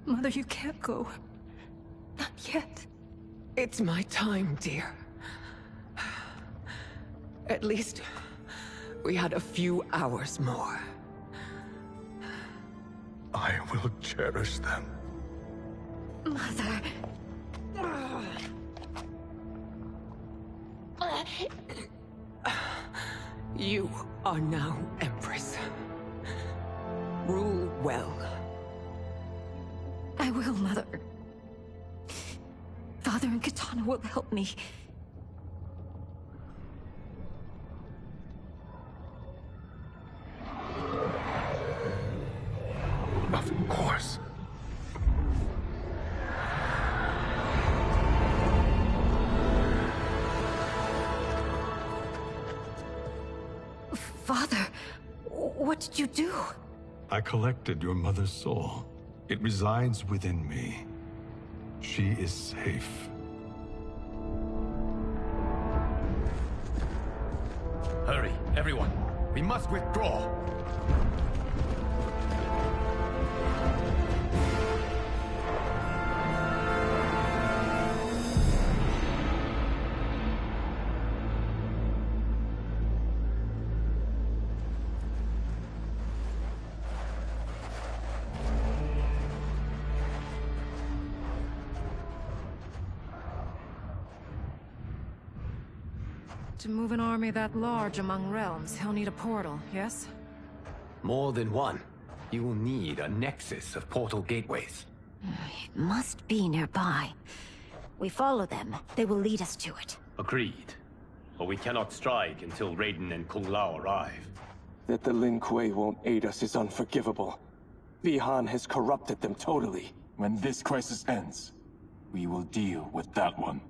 Mother, you can't go. Not yet. It's my time, dear. At least we had a few hours more. I will cherish them. Mother. You are now Empress. Rule well. I will, Mother. Father and Katana will help me. Of course. Father, what did you do? I collected your mother's soul. It resides within me. She is safe. Hurry, everyone. We must withdraw. To move an army that large among realms, he'll need a portal, yes? More than one. You will need a nexus of portal gateways. It must be nearby. We follow them, they will lead us to it. Agreed. But we cannot strike until Raiden and Kung Lao arrive. That the Lin Kuei won't aid us is unforgivable. Bi-Han has corrupted them totally. When this crisis ends, we will deal with that one.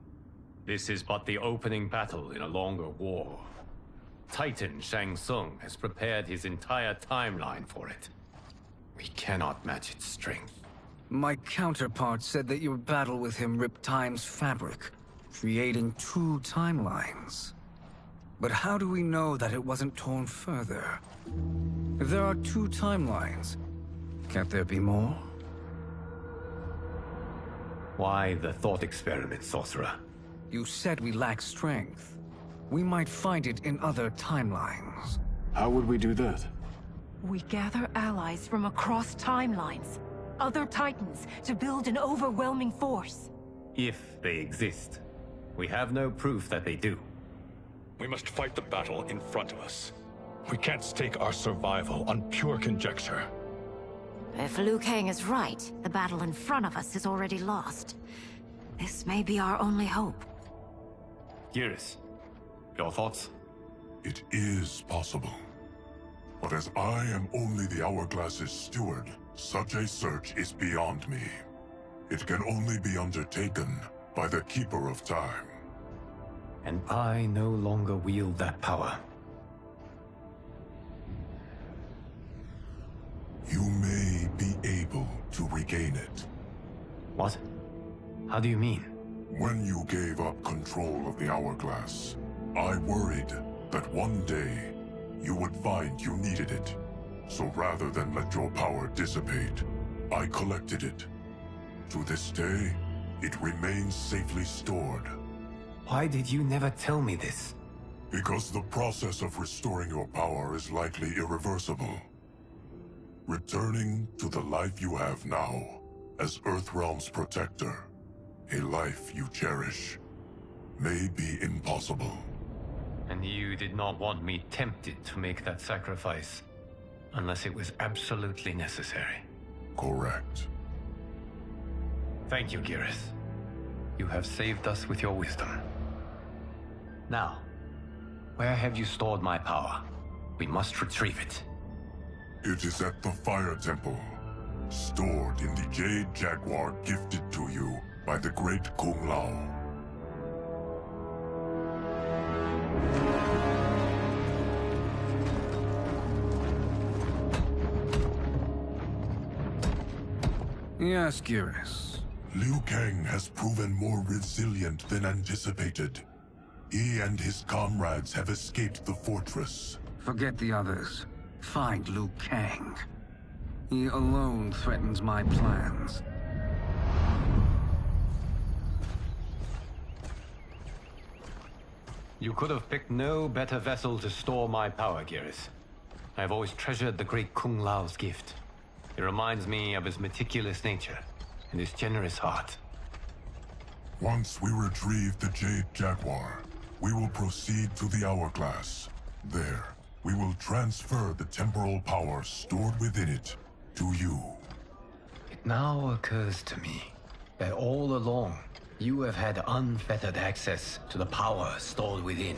This is but the opening battle in a longer war. Titan Shang Tsung has prepared his entire timeline for it. We cannot match its strength. My counterpart said that your battle with him ripped time's fabric, creating two timelines. But how do we know that it wasn't torn further? If there are two timelines, can't there be more? Why the thought experiment, Sorcerer? You said we lack strength. We might find it in other timelines. How would we do that? We gather allies from across timelines, other titans, to build an overwhelming force. If they exist. We have no proof that they do. We must fight the battle in front of us. We can't stake our survival on pure conjecture. If Liu Kang is right, the battle in front of us is already lost. This may be our only hope. Geras, your thoughts? It is possible. But as I am only the Hourglass's steward, such a search is beyond me. It can only be undertaken by the Keeper of Time. And I no longer wield that power. You may be able to regain it. What? How do you mean? When you gave up control of the Hourglass, I worried that one day you would find you needed it. So rather than let your power dissipate, I collected it. To this day, it remains safely stored. Why did you never tell me this? Because the process of restoring your power is likely irreversible. Returning to the life you have now, as Earthrealm's protector, a life you cherish, may be impossible. And you did not want me tempted to make that sacrifice, unless it was absolutely necessary. Correct. Thank you, Geras. You have saved us with your wisdom. Now, where have you stored my power? We must retrieve it. It is at the Fire Temple, stored in the Jade Jaguar gifted to you by the great Kung Lao. Yes, Geras. Liu Kang has proven more resilient than anticipated. He and his comrades have escaped the fortress. Forget the others. Find Liu Kang. He alone threatens my plans. You could have picked no better vessel to store my power, Geras. I have always treasured the great Kung Lao's gift. It reminds me of his meticulous nature and his generous heart. Once we retrieve the Jade Jaguar, we will proceed to the Hourglass. There, we will transfer the temporal power stored within it to you. It now occurs to me that all along, you have had unfettered access to the power stored within.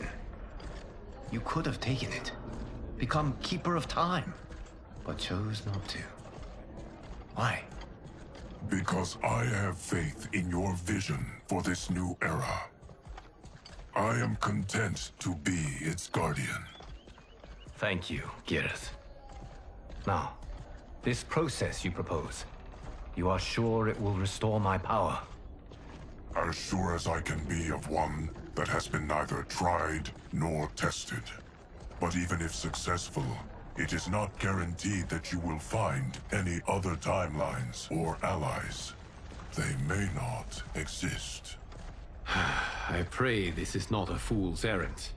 You could have taken it, become Keeper of Time, but chose not to. Why? Because I have faith in your vision for this new era. I am content to be its guardian. Thank you, Geras. Now, this process you propose, you are sure it will restore my power? As sure as I can be of one that has been neither tried nor tested. But even if successful, it is not guaranteed that you will find any other timelines or allies. They may not exist. I pray this is not a fool's errand.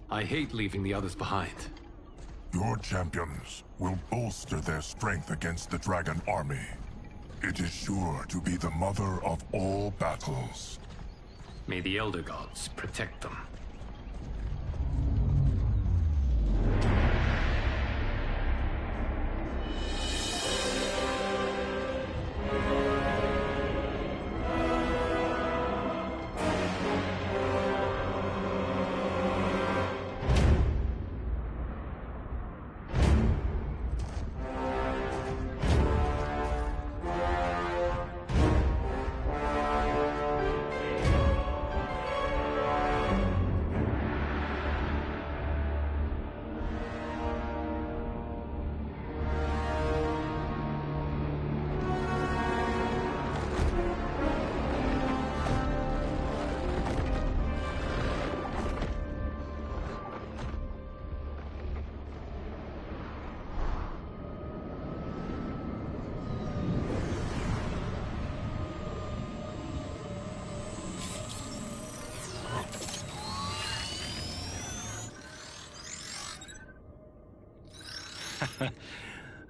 I hate leaving the others behind. Your champions will bolster their strength against the Dragon Army. It is sure to be the mother of all battles. May the Elder Gods protect them.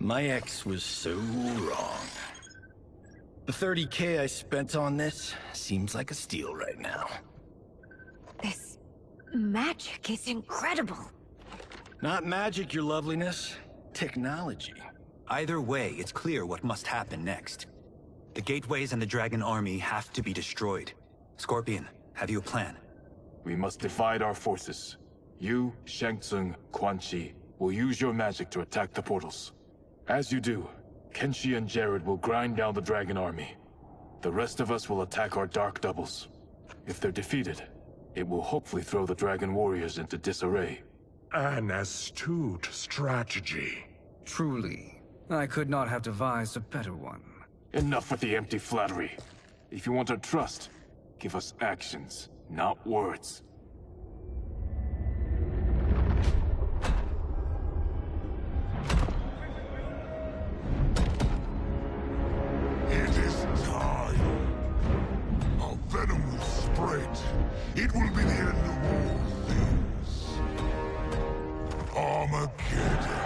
My ex was so wrong. The 30K I spent on this seems like a steal right now. This magic is incredible. Not magic, your loveliness. Technology. Either way, it's clear what must happen next. The gateways and the Dragon Army have to be destroyed. Scorpion, have you a plan? We must divide our forces. You, Shang Tsung, Quan Chi, will use your magic to attack the portals. As you do, Kenshi and Jared will grind down the Dragon Army. The rest of us will attack our Dark Doubles. If they're defeated, it will hopefully throw the Dragon Warriors into disarray. An astute strategy. Truly, I could not have devised a better one. Enough with the empty flattery. If you want our trust, give us actions, not words. It is time. Our venom will spread. It will be the end of all things. Armageddon.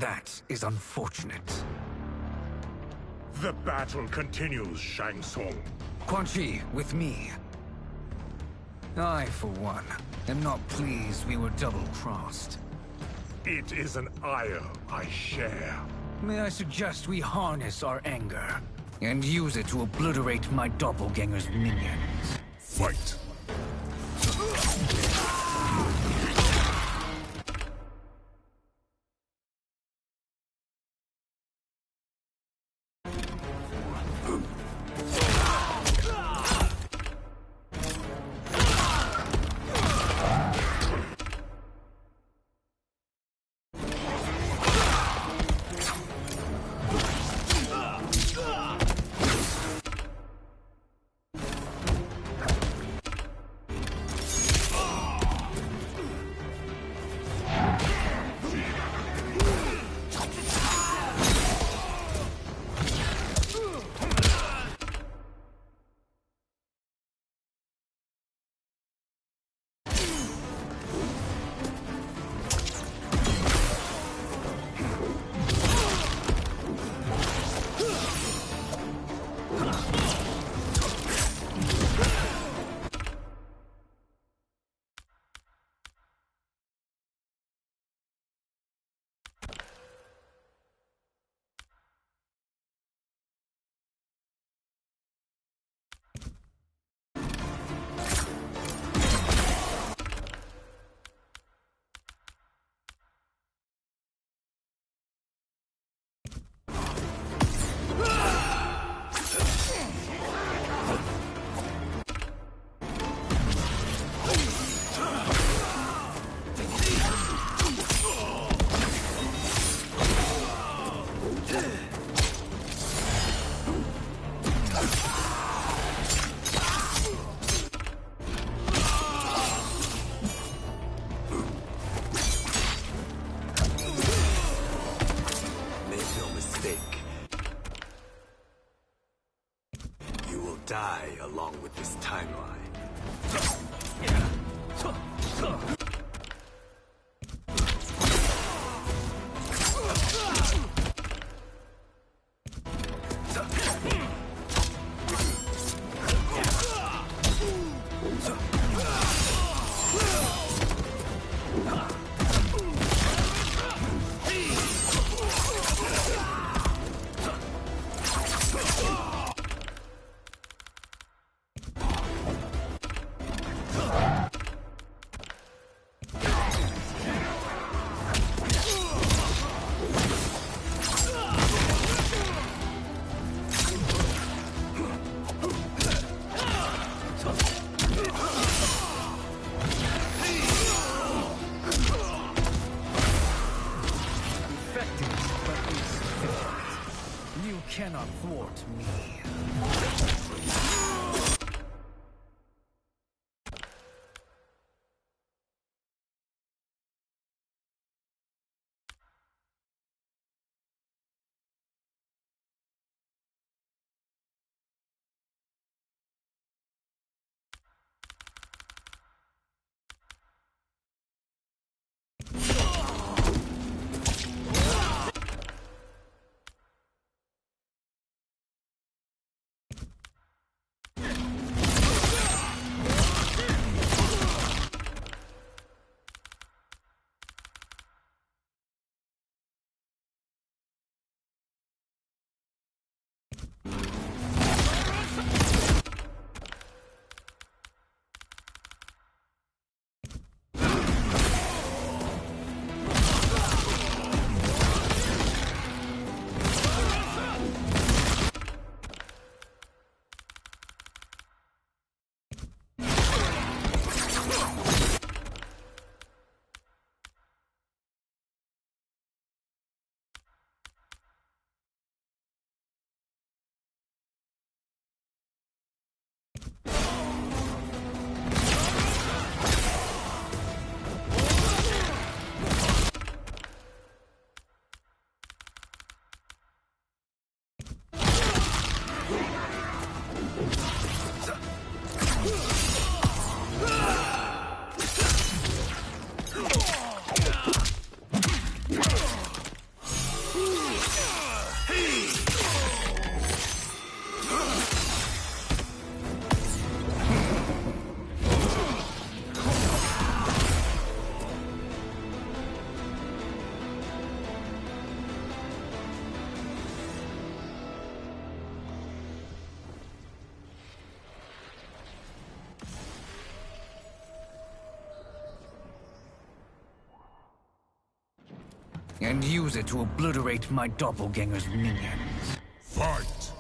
That is unfortunate. The battle continues, Shang Tsung. Quan Chi, with me. I, for one, am not pleased we were double-crossed. It is an ire I share. May I suggest we harness our anger and use it to obliterate my doppelganger's minions? Fight! Die along with this timeline. You cannot thwart me. and use it to obliterate my doppelganger's minions. Fight!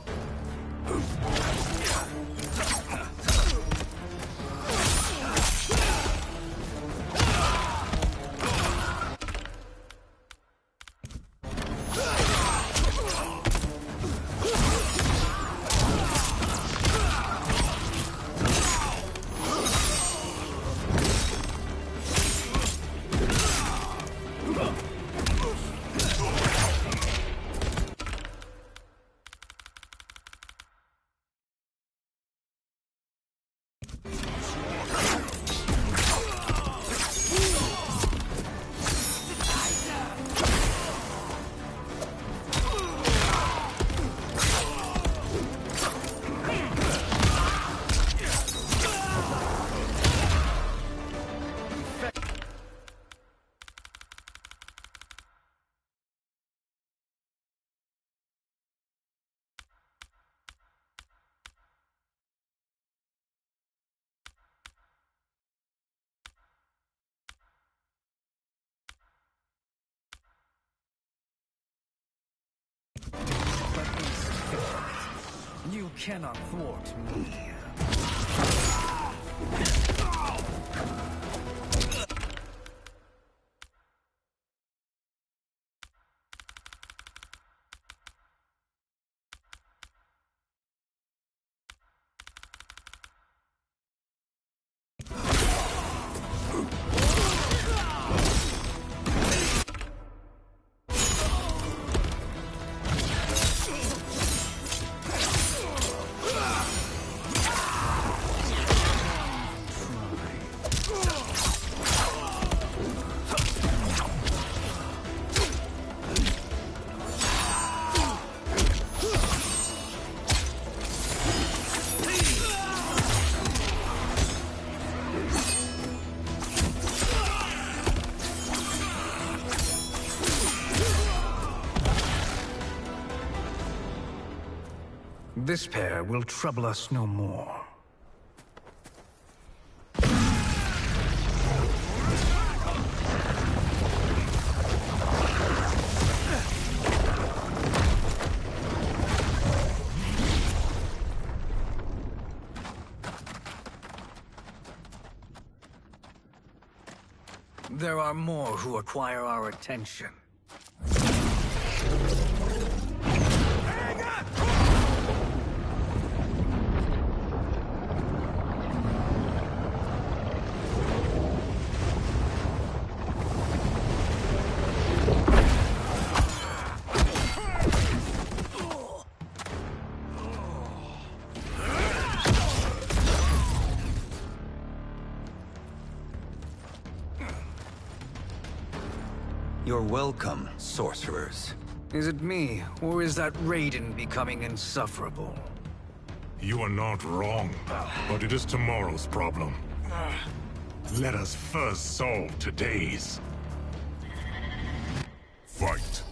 You cannot thwart me. This pair will trouble us no more. There are more who require our attention. You're welcome, sorcerers. Is it me, or is that Raiden becoming insufferable? You are not wrong, but it is tomorrow's problem. Let us first solve today's. Fight.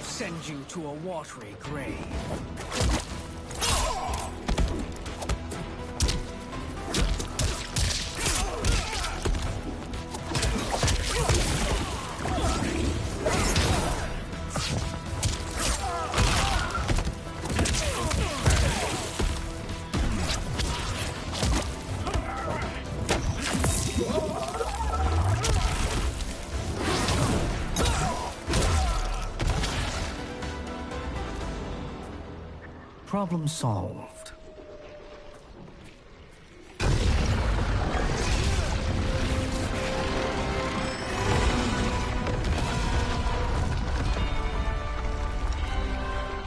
Send you to a watery grave. Problem solved.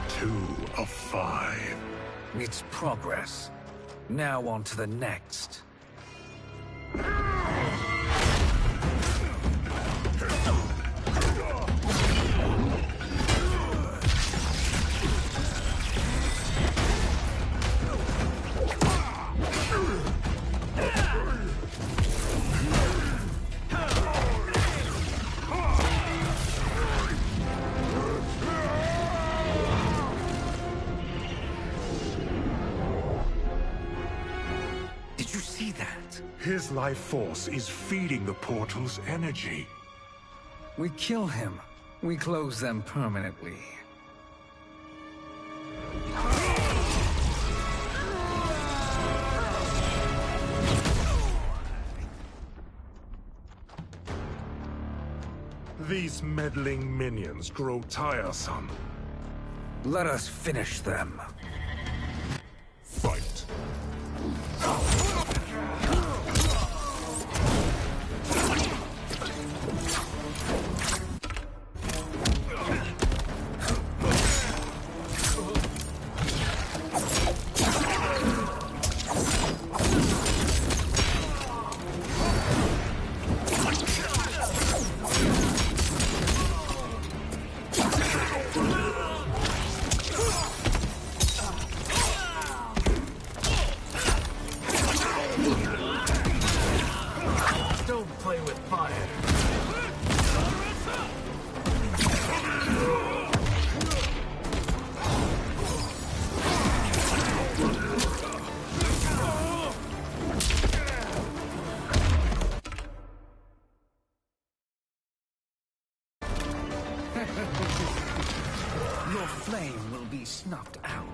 Two of 5. It's progress. Now on to the next. Did you see that? His life force is feeding the portal's energy. We kill him. We close them permanently. These meddling minions grow tiresome. Let us finish them. Fight. Don't play with fire. Your flame will be snuffed out.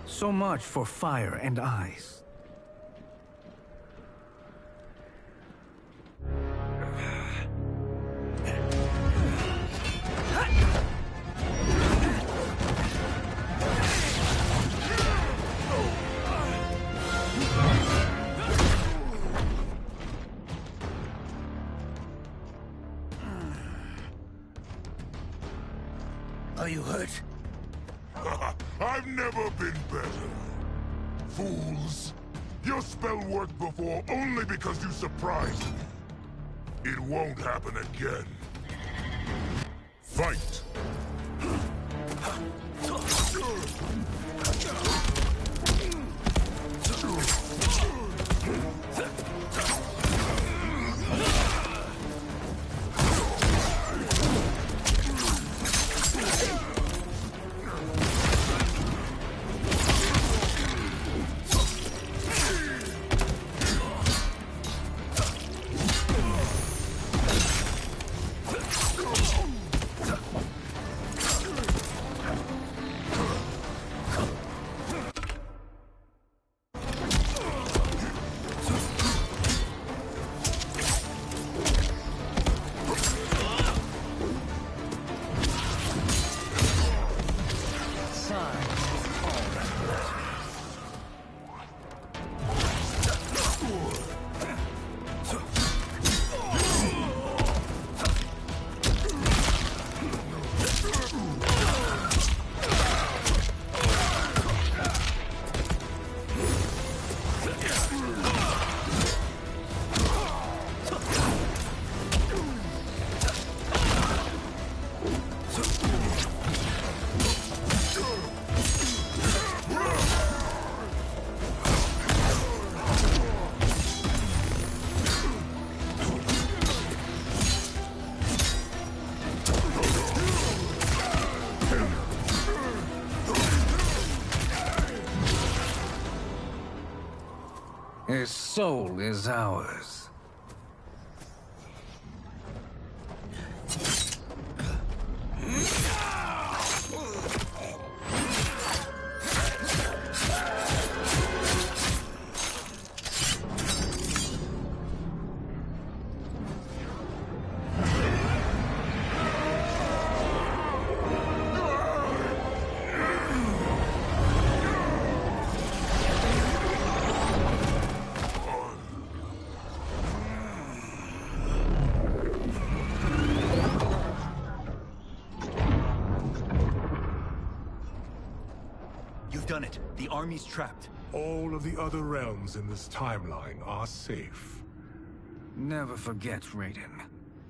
So much for fire and ice. Are you hurt? I've never been better. Fools. Your spell worked before only because you surprised me. It won't happen again. Fight! soul is ours. You've done it. The army's trapped. All of the other realms in this timeline are safe. Never forget, Raiden,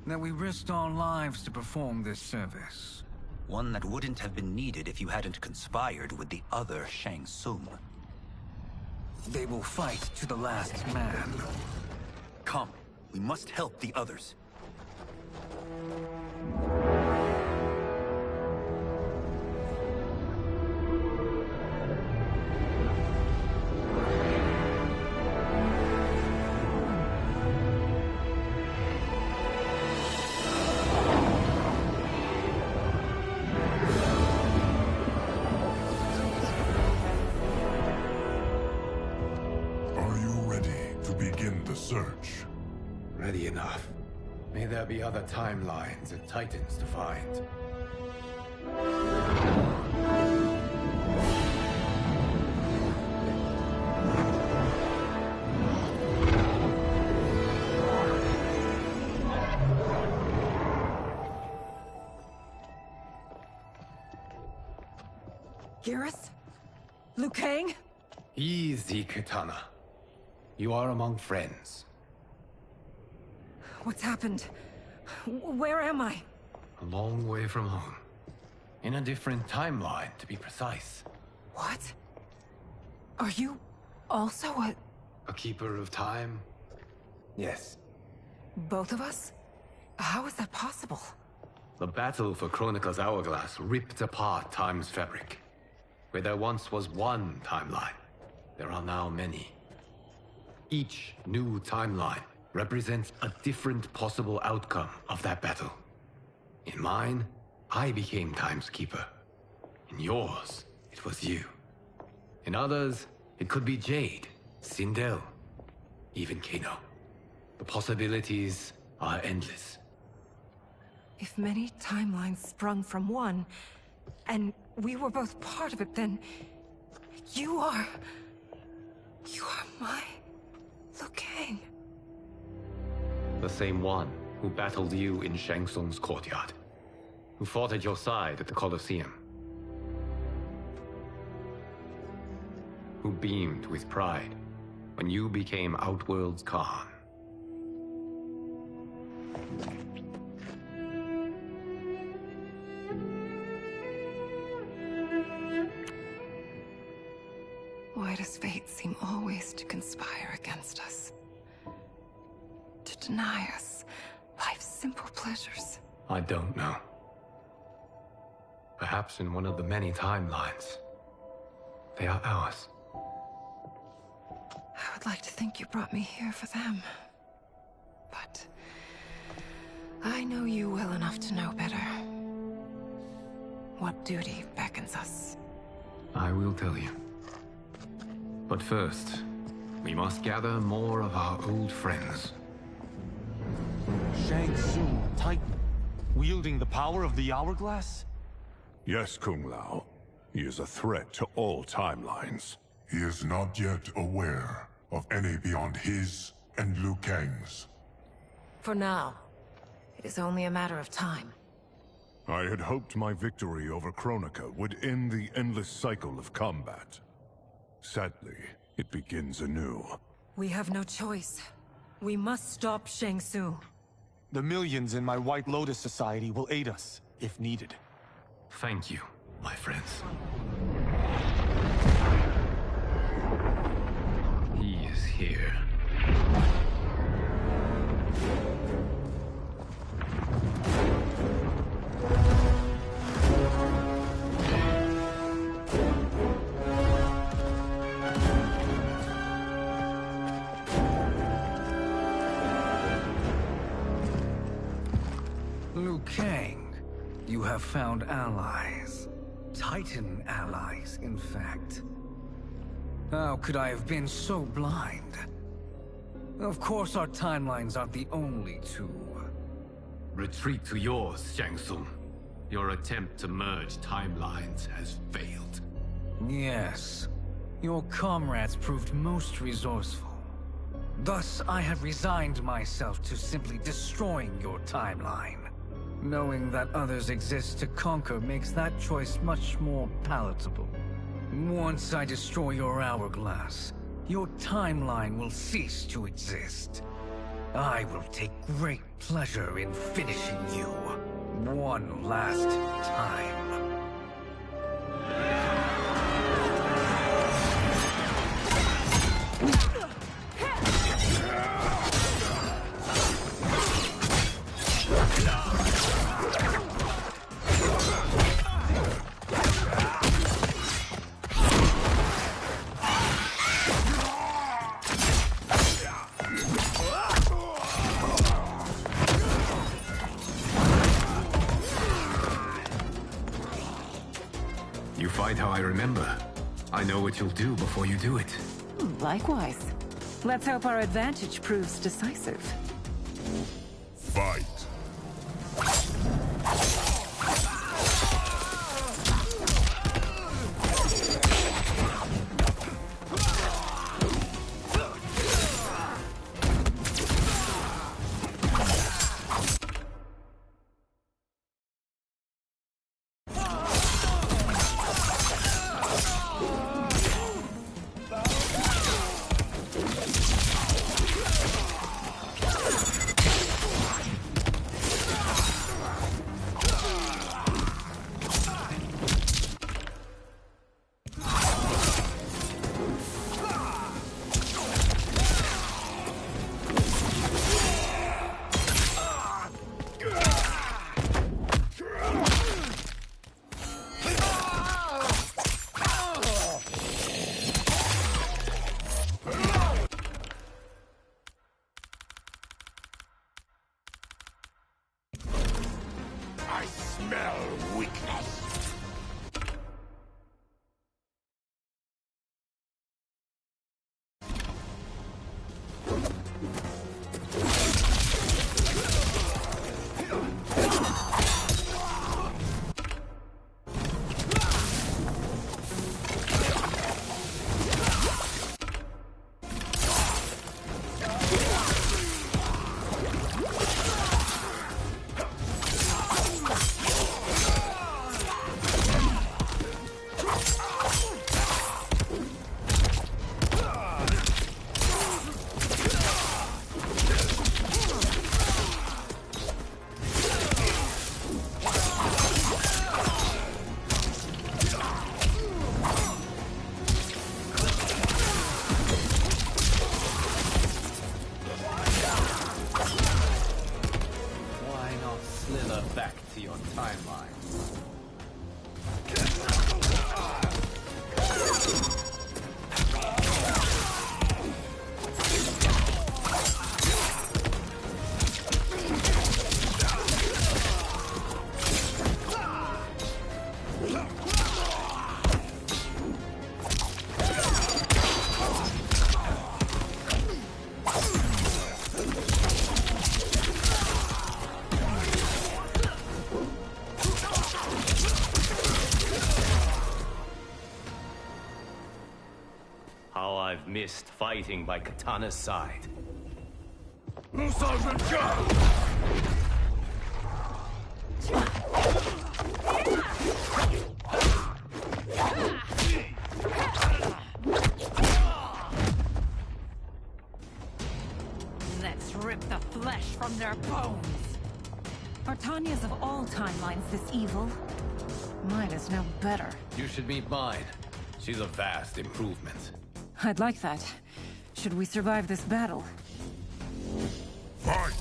that we risked our lives to perform this service. One that wouldn't have been needed if you hadn't conspired with the other Shang Tsung. They will fight to the last man. Come, we must help the others. Are you ready to begin the search? Ready enough. May there be other timelines and titans to find. Garrus? Liu Kang? Easy, Kitana. You are among friends. What's happened? Where am I? A long way from home. In a different timeline, to be precise. What? Are you also A keeper of time? Yes. both of us? How is that possible? The battle for Chronica's hourglass ripped apart time's fabric. Where there once was one timeline, there are now many. Each new timeline represents a different possible outcome of that battle. In mine, I became Time's Keeper. In yours, it was you. In others, it could be Jade, Sindel, even Kano. The possibilities are endless. If many timelines sprung from one, and we were both part of it, then you are my Liu Kang. The same one who battled you in Shang Tsung's courtyard. Who fought at your side at the Colosseum. Who beamed with pride when you became Outworld's Khan. Why does fate seem always to conspire against us? To deny us life's simple pleasures? I don't know. Perhaps in one of the many timelines, they are ours. I would like to think you brought me here for them. But I know you well enough to know better. What duty beckons us? I will tell you. But first, we must gather more of our old friends. Shang Tsung, Titan, wielding the power of the hourglass? Yes, Kung Lao. He is a threat to all timelines. He is not yet aware of any beyond his and Liu Kang's. For now, it is only a matter of time. I had hoped my victory over Chronica would end the endless cycle of combat. Sadly, it begins anew. We have no choice. We must stop Shang Tsung. The millions in my White Lotus Society will aid us, if needed. Thank you, my friends. He is here. Liu Kang, you have found allies. Titan allies, in fact. How could I have been so blind? Of course our timelines aren't the only two. Retreat to yours, Shang Tsung. Your attempt to merge timelines has failed. Yes. Your comrades proved most resourceful. Thus, I have resigned myself to simply destroying your timeline. Knowing that others exist to conquer makes that choice much more palatable. Once I destroy your hourglass, your timeline will cease to exist. I will take great pleasure in finishing you one last time. You fight how I remember. I know what you'll do before you do it. Likewise. Let's hope our advantage proves decisive. Fight. I smell weakness. Back to your timeline. How I've missed fighting by Katana's side. Let's rip the flesh from their bones. Are Tanya's of all timelines this evil? Mine is no better. You should meet mine. She's a vast improvement. I'd like that. Should we survive this battle? Fight!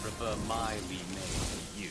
prefer mildly made to you.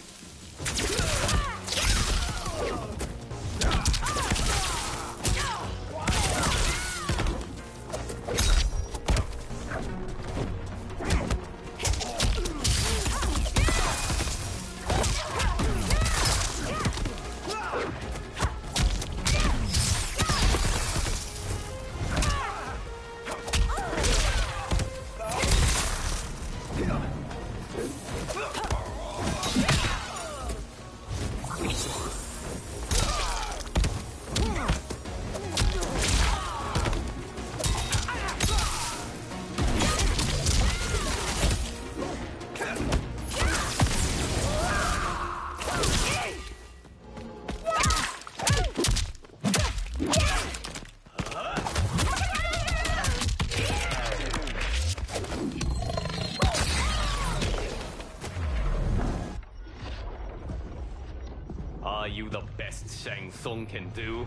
Are you the best Shang Tsung can do?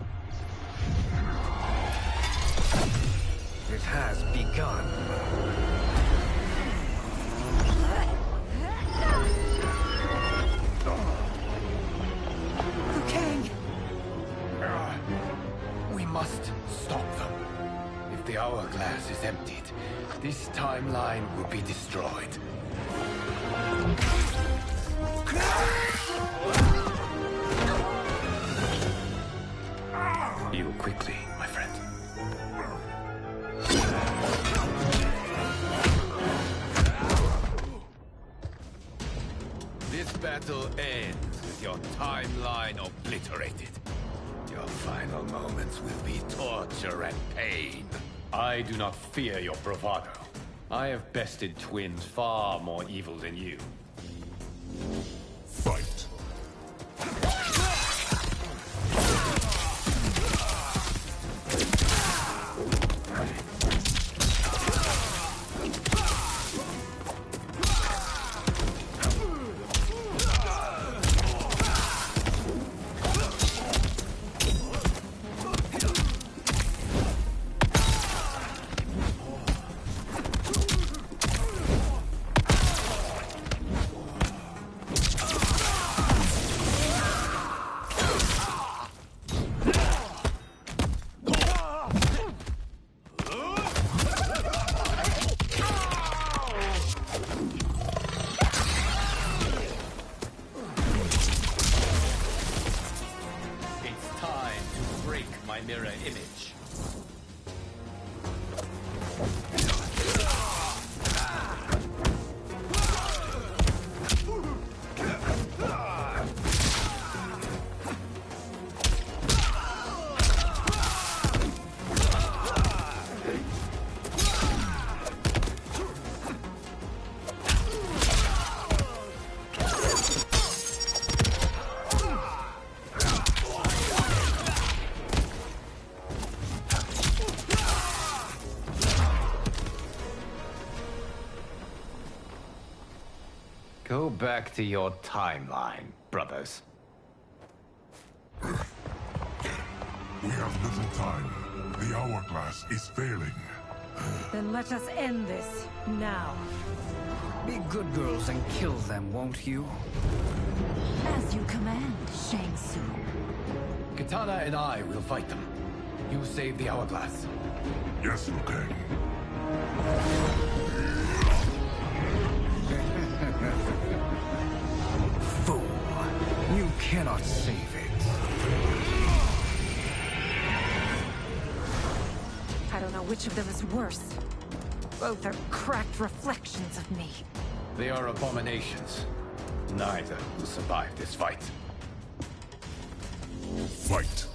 It has begun. Liu Kang! We must stop them. If the hourglass is emptied, this timeline will be destroyed. Heal quickly, my friend. This battle ends with your timeline obliterated. Your final moments will be torture and pain. I do not fear your bravado. I have bested twins far more evil than you. Fight. mirror image. Go back to your timeline, brothers. We have little time. The hourglass is failing. Then let us end this, now. Be good girls and kill them, won't you? As you command, Shang Tsung. Katana and I will fight them. You save the hourglass. Yes, Liu Kang. Fool! You cannot save it. I don't know which of them is worse. Both are cracked reflections of me. They are abominations. Neither will survive this fight. Fight!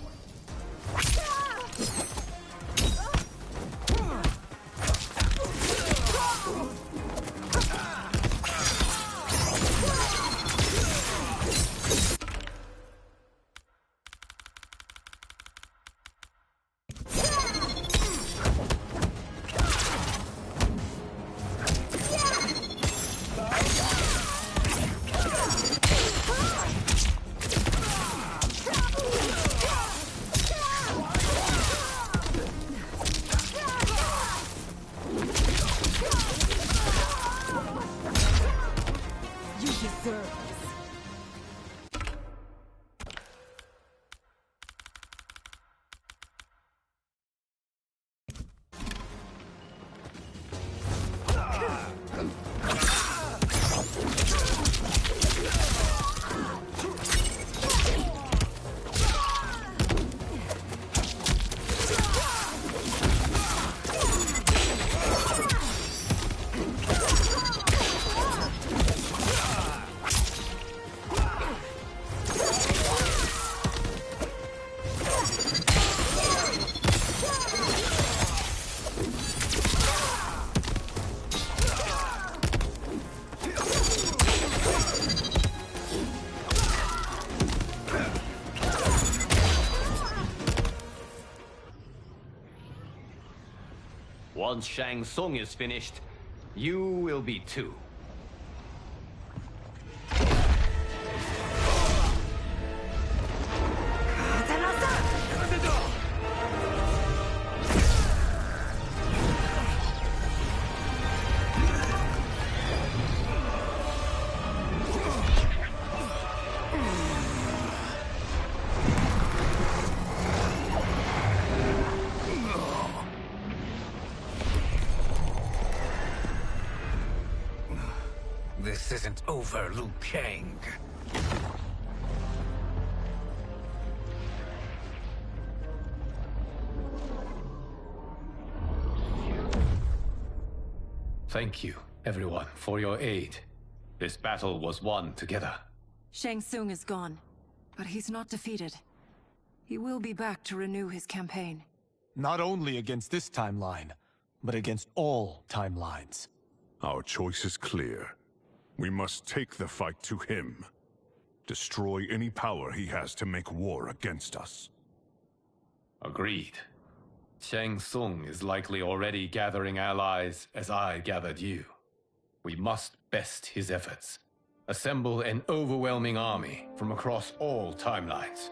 Once Shang Tsung is finished, you will be too. This isn't over, Liu Kang. Thank you, everyone, for your aid. This battle was won together. Shang Tsung is gone, but he's not defeated. He will be back to renew his campaign. Not only against this timeline, but against all timelines. Our choice is clear. We must take the fight to him. Destroy any power he has to make war against us. Agreed. Shang Tsung is likely already gathering allies as I gathered you. We must best his efforts. Assemble an overwhelming army from across all timelines.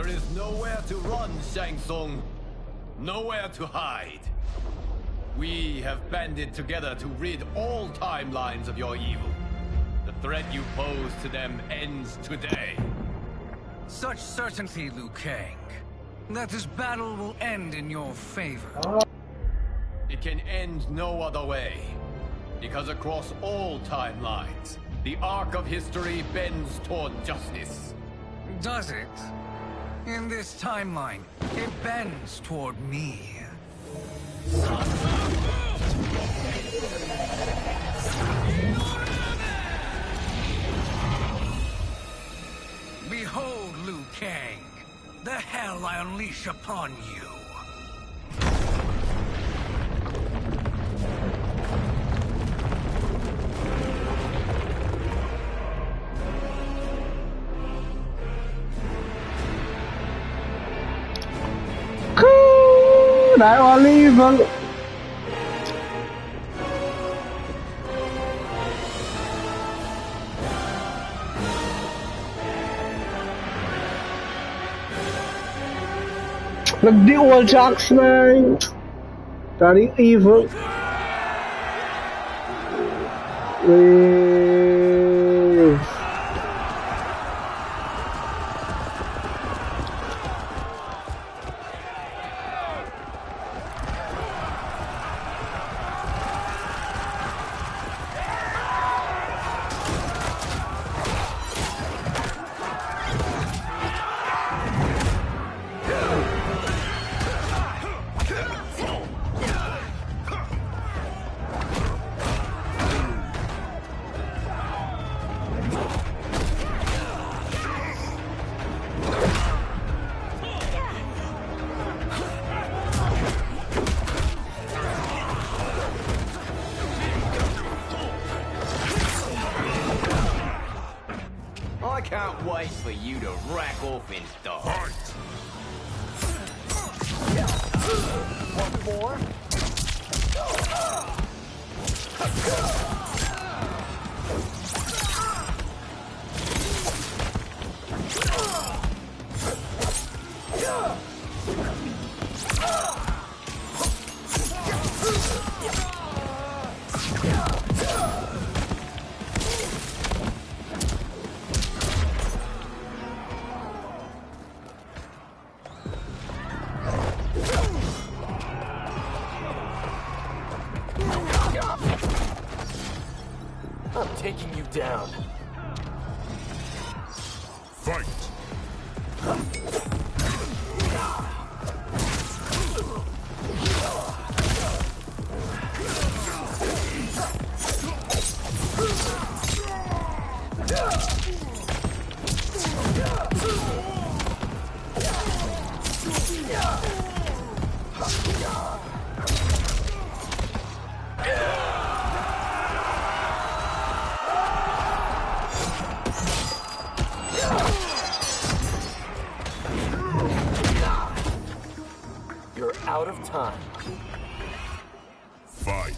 There is nowhere to run, Shang Tsung. Nowhere to hide. We have banded together to rid all timelines of your evil. The threat you pose to them ends today. Such certainty, Liu Kang, that this battle will end in your favor. It can end no other way. Because across all timelines, the arc of history bends toward justice. Does it? In this timeline, it bends toward me. Behold, Liu Kang, the hell I unleash upon you. Đại Oliver. Nag-dual jacks na. Dari evil. I can't wait for you to rack off his dog. One more. I'm taking you down. Fight! You're out of time. Fight!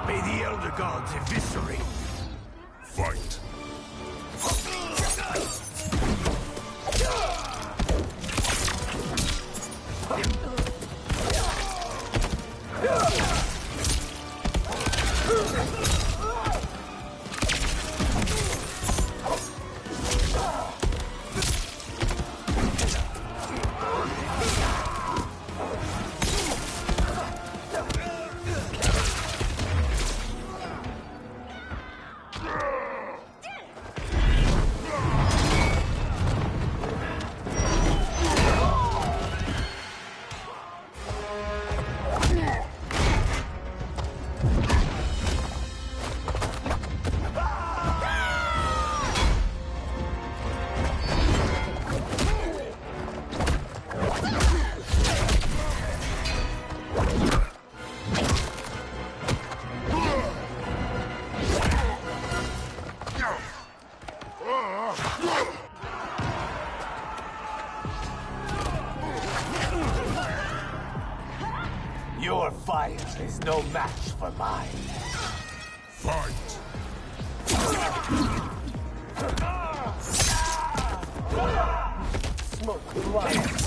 May the Elder Gods eviscerate. Fight! Your fire is no match for mine. Fight! Smoke blood.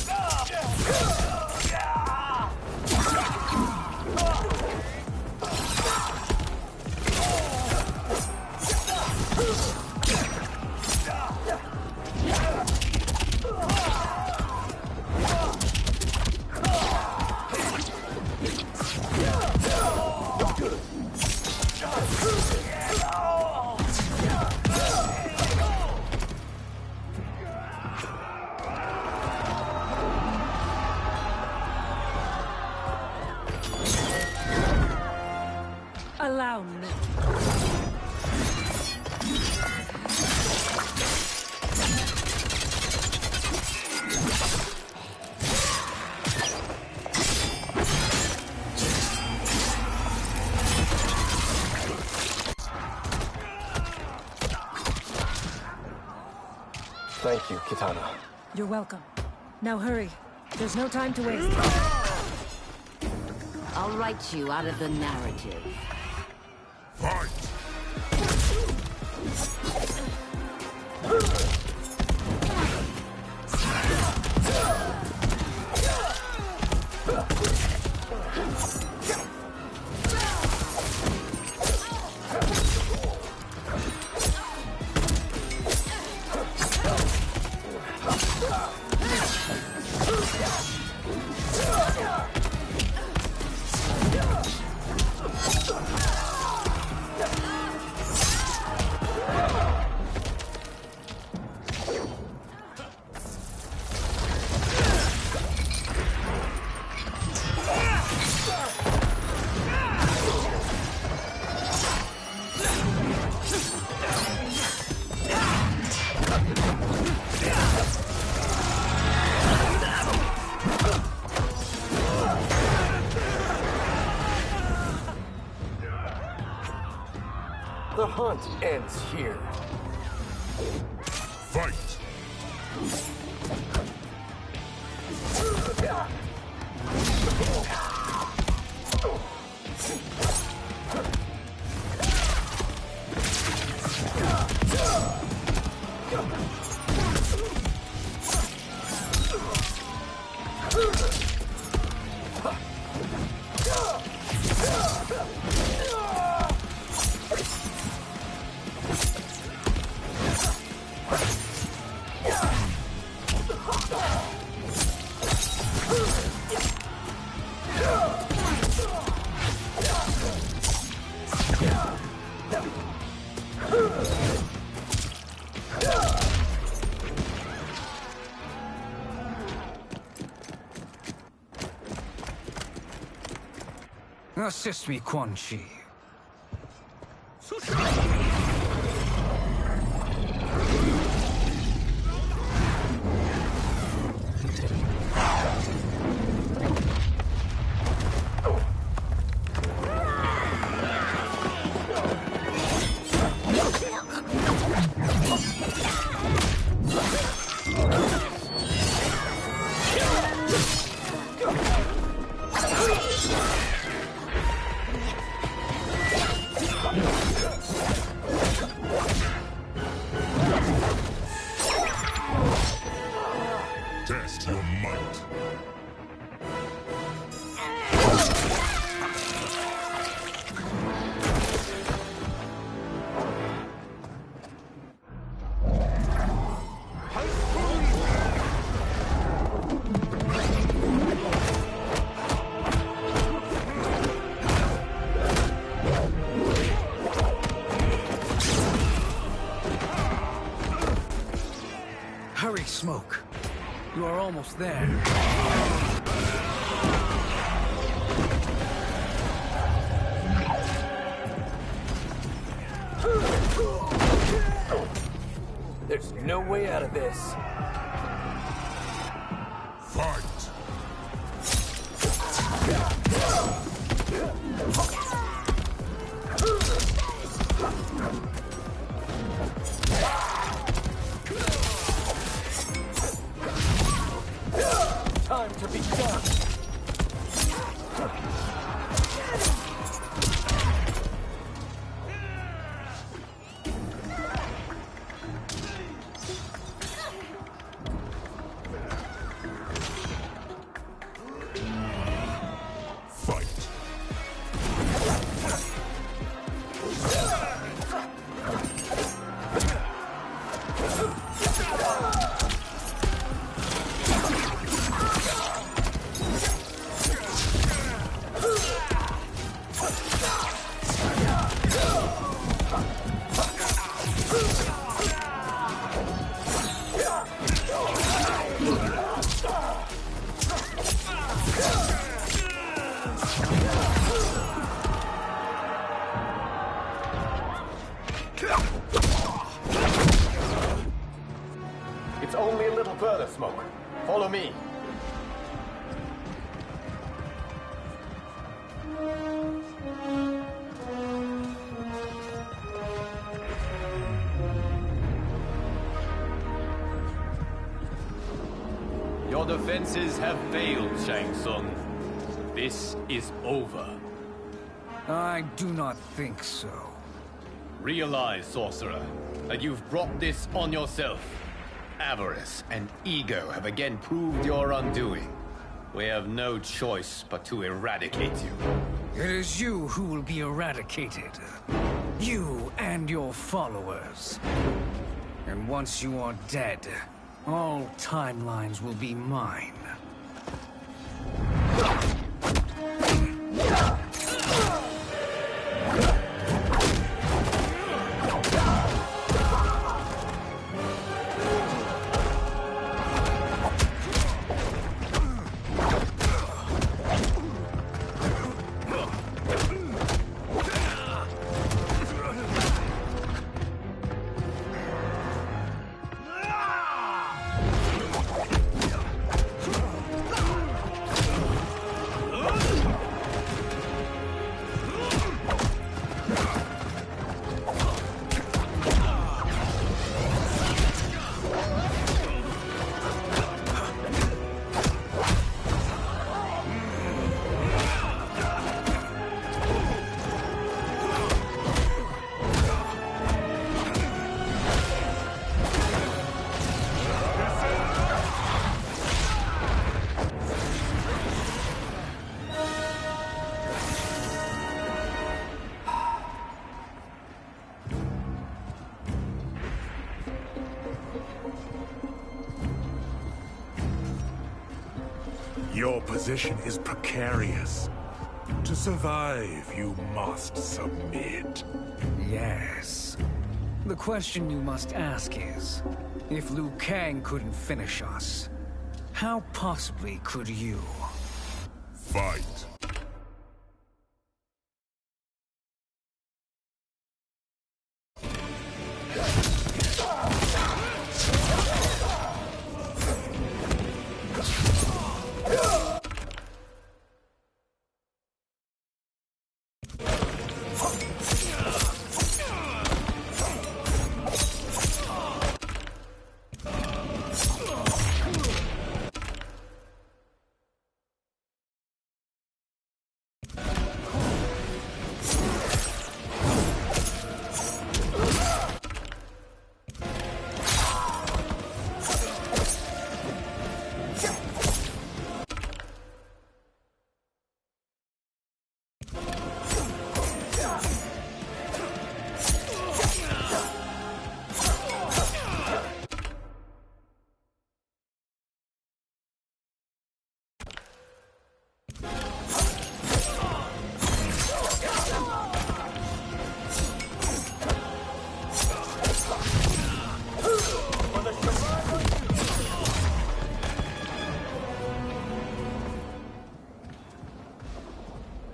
Allow me. Thank you, Kitana. You're welcome. Now hurry. There's no time to waste. I'll write you out of the narrative. Fight! the hunt ends here. Fight! Assist me, Quan Chi. Test your might. Hurry, Smoke. You are almost there. There's no way out of this. Fight! Time to be done. It's only a little further, Smoke. Follow me. Your defenses have failed, Shang Tsung. This is over. I do not think so. Realize, sorcerer, that you've brought this on yourself. Avarice and ego have again proved your undoing. We have no choice but to eradicate you. It is you who will be eradicated. You and your followers. And once you are dead, all timelines will be mine. Your position is precarious. To survive, you must submit. Yes. The question you must ask is, if Liu Kang couldn't finish us, how possibly could you? Fight.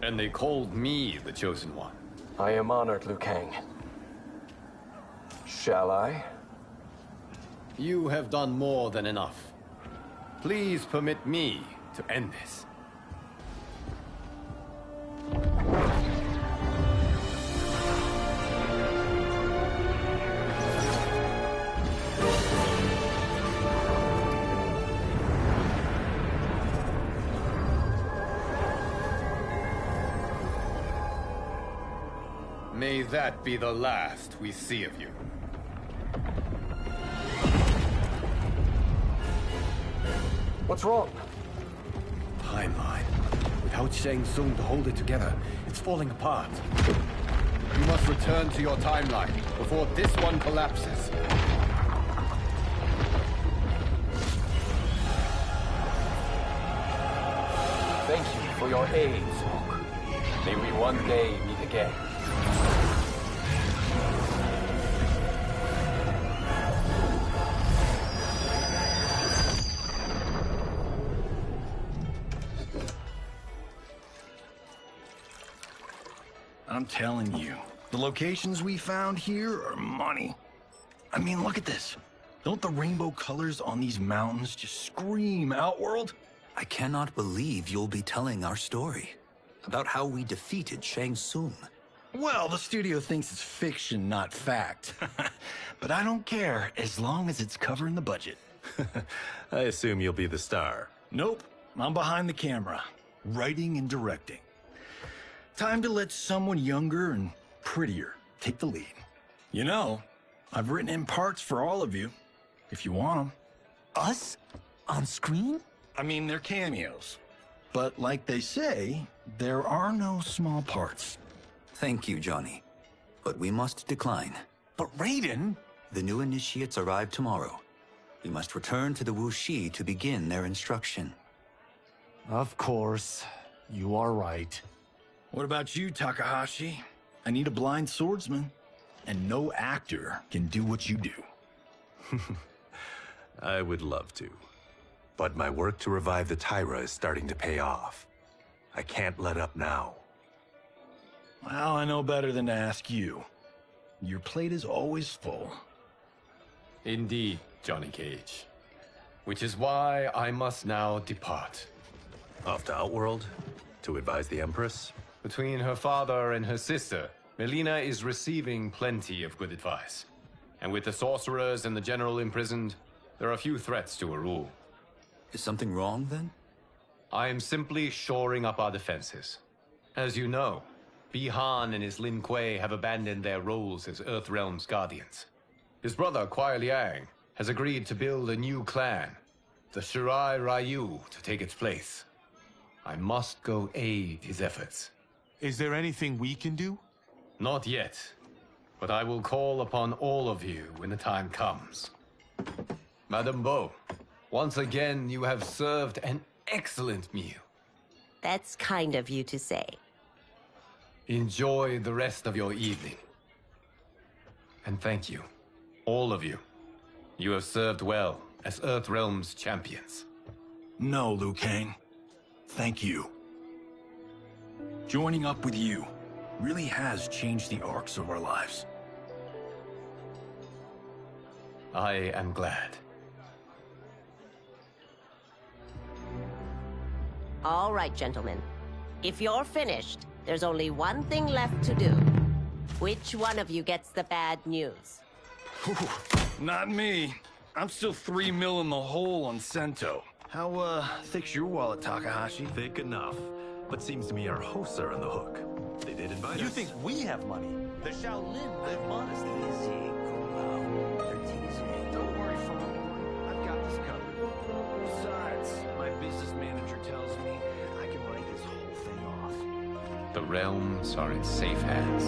And they called me the Chosen One. I am honored, Liu Kang. Shall I? You have done more than enough. Please permit me to end this. May that be the last we see of you. What's wrong? Timeline. Without Shang Tsung to hold it together, it's falling apart. You must return to your timeline before this one collapses. Thank you for your aid, Smoke. May we one day meet again. I'm telling you, the locations we found here are money. I mean, look at this. Don't the rainbow colors on these mountains just scream Outworld? I cannot believe you'll be telling our story about how we defeated Shang Tsung. Well, the studio thinks it's fiction, not fact. But I don't care, as long as it's covering the budget. I assume you'll be the star. Nope, I'm behind the camera, writing and directing. Time to let someone younger and prettier take the lead. You know, I've written in parts for all of you, if you want them. Us? On screen? I mean, they're cameos. But like they say, there are no small parts. Thank you, Johnny. But we must decline. But Raiden? The new initiates arrive tomorrow. We must return to the Wuxi to begin their instruction. Of course. You are right. What about you, Takahashi? I need a blind swordsman. And no actor can do what you do. I would love to. But my work to revive the Tyra is starting to pay off. I can't let up now. Well, I know better than to ask you. Your plate is always full. Indeed, Johnny Cage. Which is why I must now depart. Off to Outworld? To advise the Empress? Between her father and her sister, Melina is receiving plenty of good advice. And with the sorcerers and the general imprisoned, there are few threats to her rule. Is something wrong, then? I am simply shoring up our defenses. As you know, Bi-Han and his Lin Kuei have abandoned their roles as Earthrealm's guardians. His brother, Kuai Liang, has agreed to build a new clan, the Shirai Ryu, to take its place. I must go aid his efforts. Is there anything we can do? Not yet, but I will call upon all of you when the time comes. Madame Bo, once again you have served an excellent meal. That's kind of you to say. Enjoy the rest of your evening. And thank you, all of you. You have served well as Earthrealm's champions. No, Liu Kang. Thank you. Joining up with you really has changed the arcs of our lives. I am glad. All right, gentlemen. If you're finished, there's only one thing left to do. Which one of you gets the bad news? Not me. I'm still 3 mil in the hole on Sento. How, thick's your wallet, Takahashi? Thick enough. But seems to me our hosts are on the hook. They did invite us. You think we have money? The Shaolin live modestly. Easy, cool out. They're teasing. Don't worry, Father. I've got this covered. Besides, my business manager tells me I can write this whole thing off. The realms are in safe hands.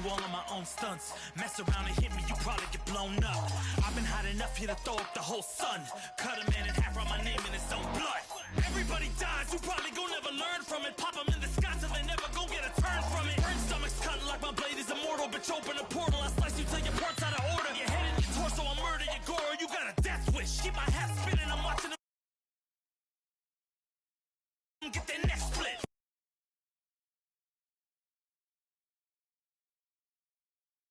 All of my own stunts. Mess around and hit me, you probably get blown up. I've been hot enough here to throw up the whole sun. Cut a man in half, write my name in his own blood. Everybody dies, you probably gon' never learn from it. Pop them in the sky till they never gon' get a turn from it. Burn stomachs cut like my blade is immortal. Bitch, open a portal, I slice you till your parts out of order. Your head in your torso, I murder your gore. You got a death wish. Keep my hat spinning, I'm watching them get their neck split.